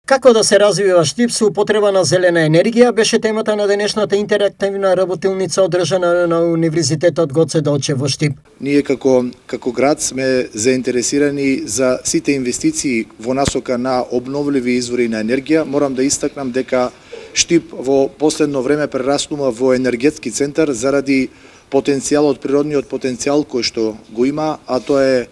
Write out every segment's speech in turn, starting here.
Како да се развива Штип со употреба на зелена енергија беше темата на денешната интерактивна работилница одржана на Универзитетот Гоце Делчев во Штип. Ние како град сме заинтересирани за сите инвестиции во насока на обновливи извори на енергија. Морам да истакнам дека Штип во последно време прераснува во енергетски центар заради потенцијалот, природниот потенцијал кој што го има, а тоа е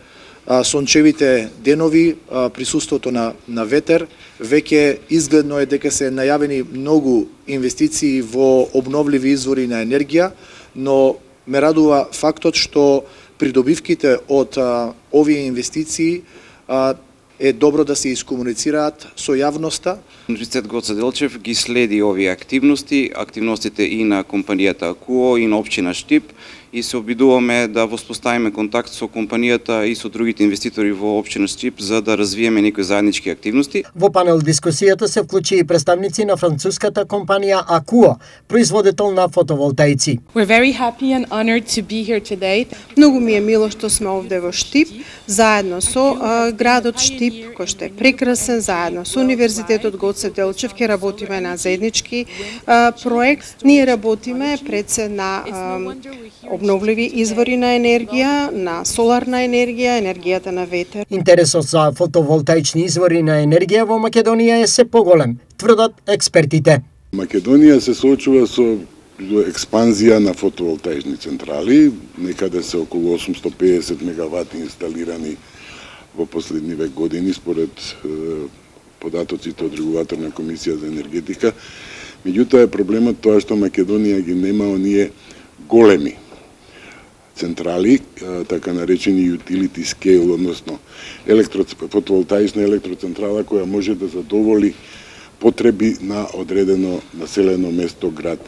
сончевите денови, присуството на ветер. Веќе изгледно е дека се најавени многу инвестиции во обновливи извори на енергија, но ме радува фактот што придобивките од овие инвестиции е добро да се искомуницираат со јавноста. Универзитет Гоце Делчев ги следи овие активностите и на компанијата АКУО и на општина Штип, и се обидуваме да воспоставиме контакт со компанијата и со другите инвеститори во општина Штип за да развиеме некои заеднички активности. Во панел дискусијата се вклучи и представници на француската компанија АКУО, производител на фотоволтаици. We're very happy and honored to be here today. Многу ми е мило што сме овде во Штип, заедно со градот Штип, кој што е прекрасен, заедно со Универзитетот Гоце Делчев ќе работиме на заеднички проект. Ние работиме пред се на обновливи извори на енергија, на соларна енергија, енергијата на ветер. Интересот за фотоволтаични извори на енергија во Македонија е се поголем, тврдат експертите. Македонија се соочува со експанзија на фотоволтаични централи, некаде се околу 850 мегавати инсталирани во последниве години според податоците од регулаторна комисија за енергетика. Меѓутоа е проблемот тоа што Македонија ги нема оние големи централи, така наречени utility scale, односно фотоволтаична електроцентрала која може да задоволи потреби на одредено населено место, град